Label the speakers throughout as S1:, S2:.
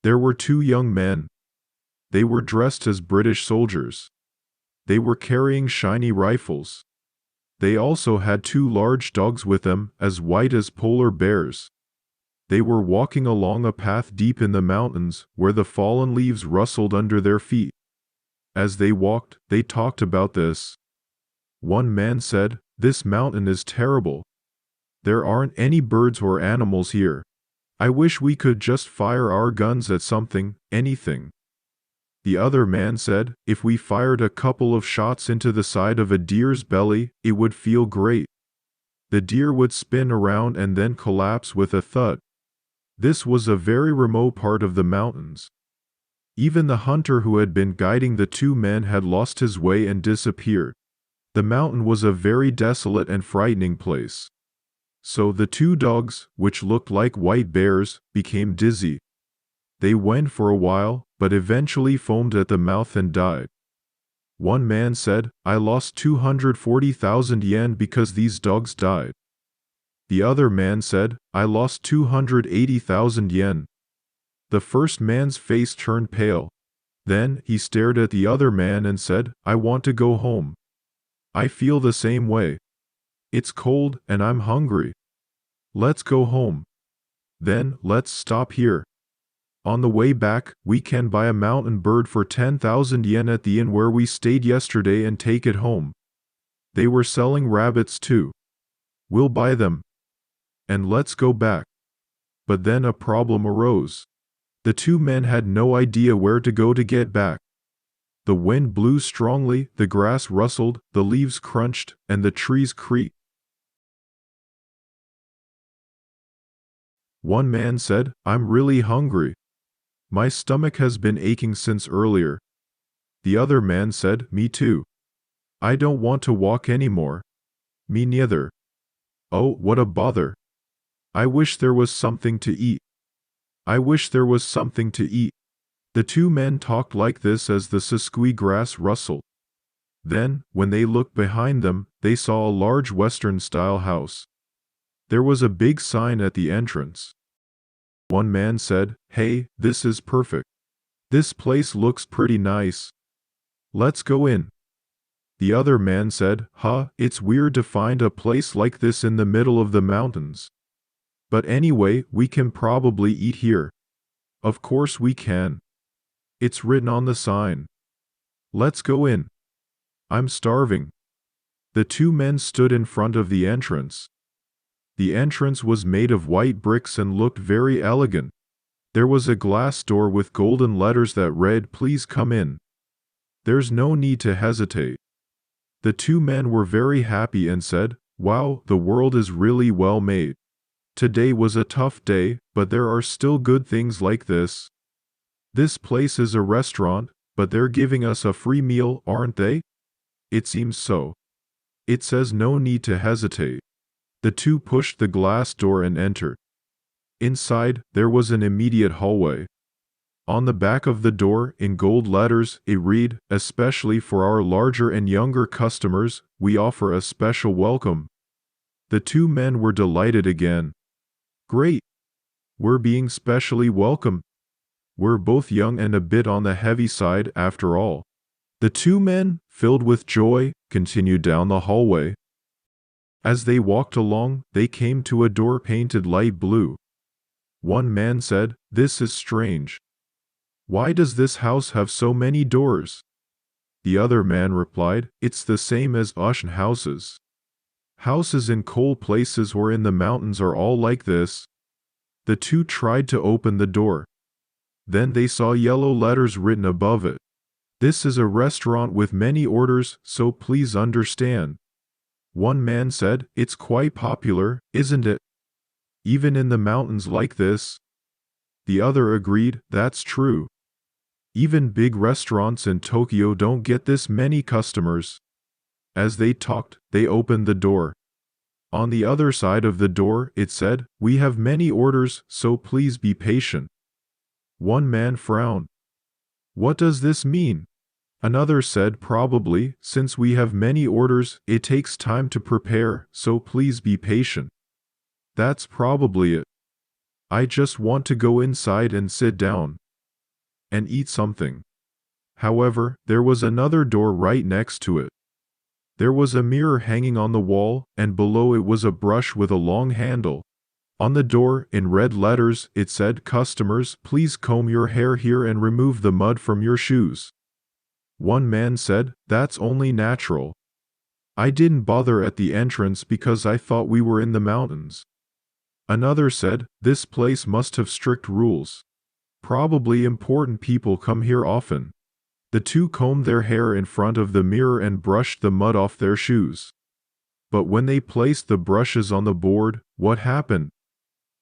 S1: There were two young men. They were dressed as British soldiers. They were carrying shiny rifles. They also had two large dogs with them, as white as polar bears. They were walking along a path deep in the mountains, where the fallen leaves rustled under their feet. As they walked, they talked about this. One man said, "This mountain is terrible. There aren't any birds or animals here. I wish we could just fire our guns at something, anything." The other man said, "If we fired a couple of shots into the side of a deer's belly, it would feel great. The deer would spin around and then collapse with a thud." This was a very remote part of the mountains. Even the hunter who had been guiding the two men had lost his way and disappeared. The mountain was a very desolate and frightening place. So the two dogs, which looked like white bears, became dizzy. They went for a while, but eventually foamed at the mouth and died. One man said, "I lost 240,000 yen because these dogs died." The other man said, "I lost 280,000 yen. The first man's face turned pale. Then he stared at the other man and said, "I want to go home. I feel the same way. It's cold and I'm hungry. Let's go home. Then let's stop here. On the way back, we can buy a mountain bird for 10,000 yen at the inn where we stayed yesterday and take it home. They were selling rabbits too. We'll buy them. And let's go back." But then a problem arose. The two men had no idea where to go to get back. The wind blew strongly, the grass rustled, the leaves crunched, and the trees creaked. One man said, "I'm really hungry. My stomach has been aching since earlier." The other man said, "Me too. I don't want to walk anymore." "Me neither." "Oh, what a bother. I wish there was something to eat. I wish there was something to eat." The two men talked like this as the sesqui grass rustled. Then, when they looked behind them, they saw a large Western-style house. There was a big sign at the entrance. One man said, "Hey, this is perfect. This place looks pretty nice. Let's go in." The other man said, It's weird to find a place like this in the middle of the mountains. But anyway, we can probably eat here." "Of course we can. It's written on the sign. Let's go in. I'm starving." The two men stood in front of the entrance. The entrance was made of white bricks and looked very elegant. There was a glass door with golden letters that read, "Please come in." There's no need to hesitate. The two men were very happy and said, "Wow, the world is really well made. Today was a tough day, but there are still good things like this. This place is a restaurant, but they're giving us a free meal, aren't they?" "It seems so." It says no need to hesitate. The two pushed the glass door and entered. Inside, there was an immediate hallway. On the back of the door, in gold letters, it read, "Especially for our larger and younger customers, we offer a special welcome." The two men were delighted again. "Great! We're being specially welcomed. We're both young and a bit on the heavy side after all." The two men, filled with joy, continued down the hallway. As they walked along, they came to a door painted light blue. One man said, "This is strange. Why does this house have so many doors?" The other man replied, "It's the same as ocean houses. Houses in cold places or in the mountains are all like this." The two tried to open the door. Then they saw yellow letters written above it. "This is a restaurant with many orders, so please understand." One man said, "It's quite popular, isn't it? Even in the mountains like this?" The other agreed, "That's true. Even big restaurants in Tokyo don't get this many customers." As they talked, they opened the door. On the other side of the door, it said, "We have many orders, so please be patient." One man frowned. "What does this mean?" Another said, "Probably, since we have many orders, it takes time to prepare, so please be patient." "That's probably it. I just want to go inside and sit down." and eat something. However, there was another door right next to it. There was a mirror hanging on the wall, and below it was a brush with a long handle. On the door, in red letters, it said, "Customers, please comb your hair here and remove the mud from your shoes." One man said, "That's only natural. I didn't bother at the entrance because I thought we were in the mountains." Another said, "This place must have strict rules. Probably important people come here often." The two combed their hair in front of the mirror and brushed the mud off their shoes. But when they placed the brushes on the board, what happened?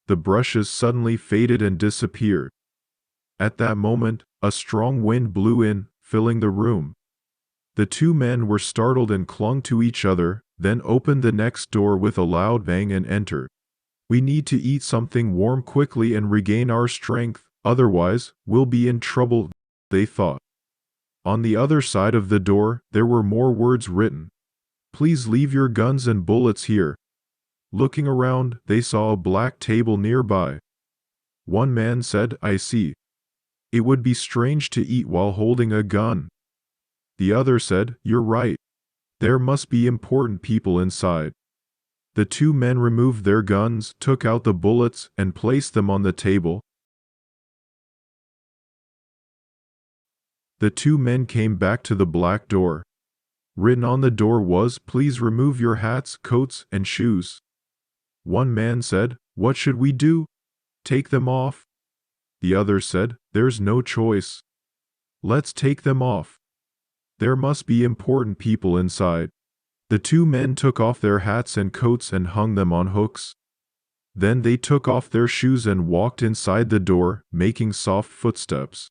S1: The brushes suddenly faded and disappeared. At that moment, a strong wind blew in, filling the room. The two men were startled and clung to each other, then opened the next door with a loud bang and entered. "We need to eat something warm quickly and regain our strength, otherwise, we'll be in trouble," they thought. On the other side of the door, there were more words written. "Please leave your guns and bullets here." Looking around, they saw a black table nearby. One man said, "I see. It would be strange to eat while holding a gun." The other said, "You're right. There must be important people inside." The two men removed their guns, took out the bullets, and placed them on the table. The two men came back to the black door. Written on the door was, "Please remove your hats, coats, and shoes." One man said, "What should we do? Take them off?" The other said, "There's no choice. Let's take them off. There must be important people inside." The two men took off their hats and coats and hung them on hooks. Then they took off their shoes and walked inside the door, making soft footsteps.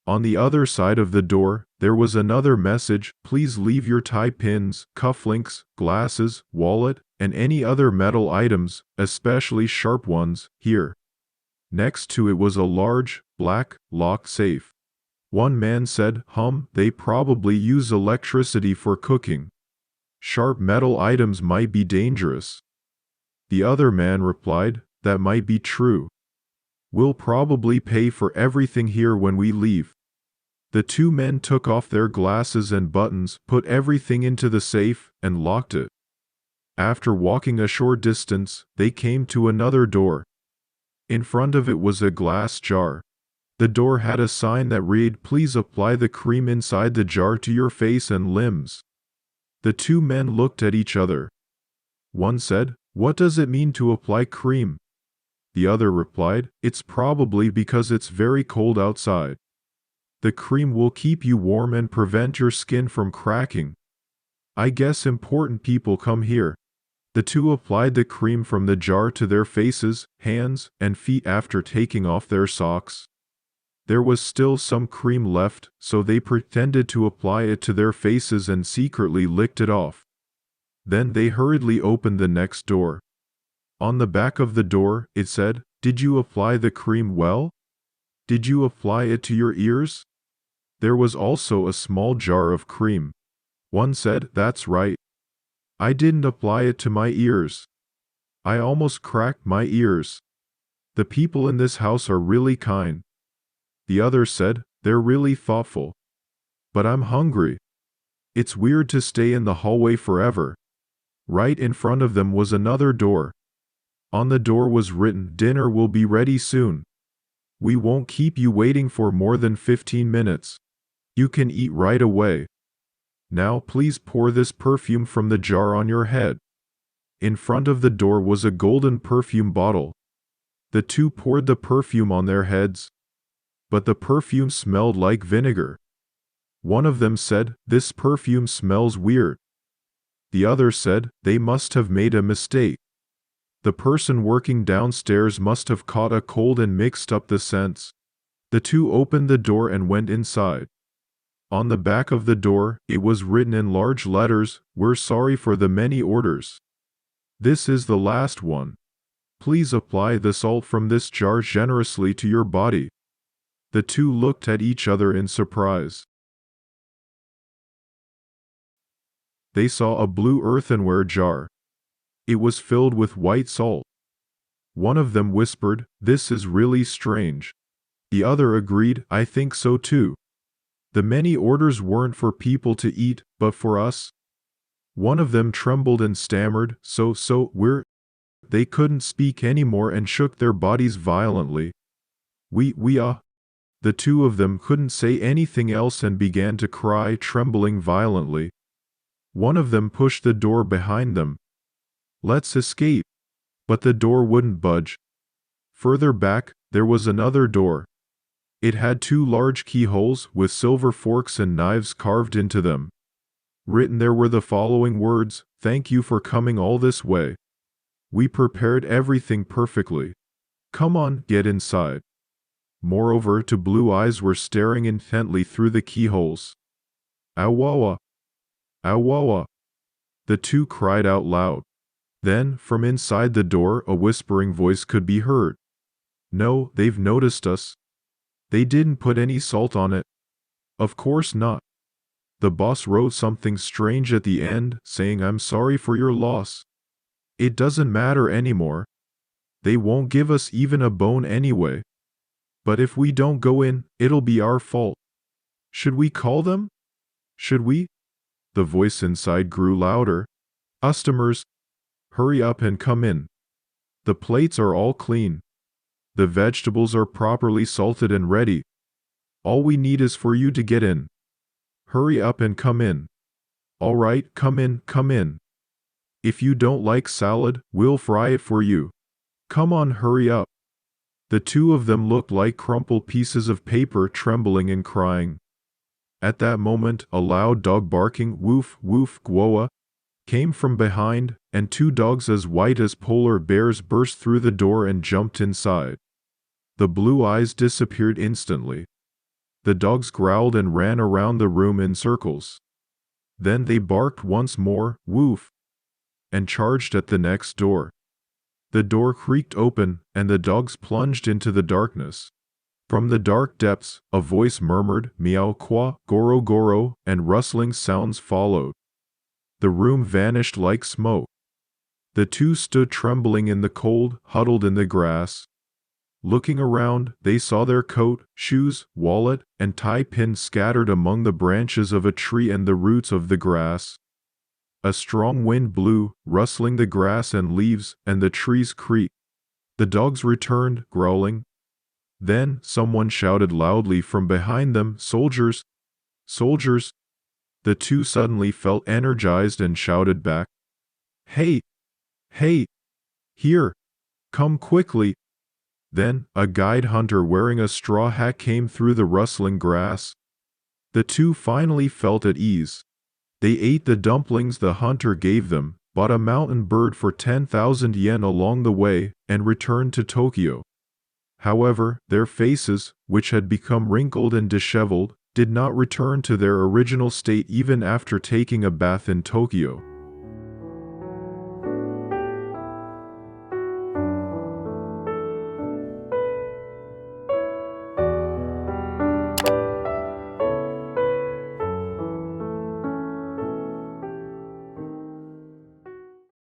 S1: On the other side of the door, there was another message, "Please leave your tie pins, cufflinks, glasses, wallet, and any other metal items, especially sharp ones, here." Next to it was a large, black, locked safe. One man said, They probably use electricity for cooking. Sharp metal items might be dangerous." The other man replied, "That might be true. We'll probably pay for everything here when we leave." The two men took off their glasses and buttons, put everything into the safe, and locked it. After walking a short distance, they came to another door. In front of it was a glass jar. The door had a sign that read, "Please apply the cream inside the jar to your face and limbs." The two men looked at each other. One said, "What does it mean to apply cream?" The other replied, "It's probably because it's very cold outside. The cream will keep you warm and prevent your skin from cracking. I guess important people come here." The two applied the cream from the jar to their faces, hands, and feet after taking off their socks. There was still some cream left, so they pretended to apply it to their faces and secretly licked it off. Then they hurriedly opened the next door. On the back of the door, it said, "Did you apply the cream well? Did you apply it to your ears?" There was also a small jar of cream. One said, "That's right. I didn't apply it to my ears. I almost cracked my ears. The people in this house are really kind." The other said, "They're really thoughtful. But I'm hungry. It's weird to stay in the hallway forever." Right in front of them was another door. On the door was written, "Dinner will be ready soon. We won't keep you waiting for more than 15 minutes. You can eat right away. Now please pour this perfume from the jar on your head." In front of the door was a golden perfume bottle. The two poured the perfume on their heads. But the perfume smelled like vinegar. One of them said, "This perfume smells weird." The other said, "They must have made a mistake. The person working downstairs must have caught a cold and mixed up the scents." The two opened the door and went inside. On the back of the door, it was written in large letters, "We're sorry for the many orders. This is the last one. Please apply the salt from this jar generously to your body." The two looked at each other in surprise. They saw a blue earthenware jar. It was filled with white salt. One of them whispered, "This is really strange. The other agreed, I think so too. The many orders weren't for people to eat, but for us. One of them trembled and stammered, we're. They couldn't speak anymore and shook their bodies violently. The two of them couldn't say anything else and began to cry, trembling violently. One of them pushed the door behind them. Let's escape. But the door wouldn't budge. Further back, there was another door. It had two large keyholes with silver forks and knives carved into them. Written there were the following words, "Thank you for coming all this way. We prepared everything perfectly. Come on, get inside." Moreover, two blue eyes were staring intently through the keyholes. "Awawa! Awawa!" the two cried out loud. Then, from inside the door, a whispering voice could be heard. "No, they've noticed us. They didn't put any salt on it." "Of course not. The boss wrote something strange at the end, saying I'm sorry for your loss. It doesn't matter anymore. They won't give us even a bone anyway. But if we don't go in, it'll be our fault. Should we call them? Should we?" The voice inside grew louder. "Customers, hurry up and come in. The plates are all clean. The vegetables are properly salted and ready. All we need is for you to get in. Hurry up and come in. All right, come in, come in. If you don't like salad, we'll fry it for you. Come on, hurry up." The two of them looked like crumpled pieces of paper, trembling and crying. At that moment, a loud dog barking, "Woof, woof, gwoa," came from behind, and two dogs as white as polar bears burst through the door and jumped inside. The blue eyes disappeared instantly. The dogs growled and ran around the room in circles. Then they barked once more, "Woof," and charged at the next door. The door creaked open, and the dogs plunged into the darkness. From the dark depths, a voice murmured, "Meow qua, goro goro," and rustling sounds followed. The room vanished like smoke. The two stood trembling in the cold, huddled in the grass. Looking around, they saw their coat, shoes, wallet, and tie pin scattered among the branches of a tree and the roots of the grass. A strong wind blew, rustling the grass and leaves, and the trees creaked. The dogs returned, growling. Then someone shouted loudly from behind them, "Soldiers! Soldiers!" The two suddenly felt energized and shouted back, "Hey! Hey! Here! Come quickly!" Then, a guide hunter wearing a straw hat came through the rustling grass. The two finally felt at ease. They ate the dumplings the hunter gave them, bought a mountain bird for 10,000 yen along the way, and returned to Tokyo. However, their faces, which had become wrinkled and disheveled, did not return to their original state even after taking a bath in Tokyo.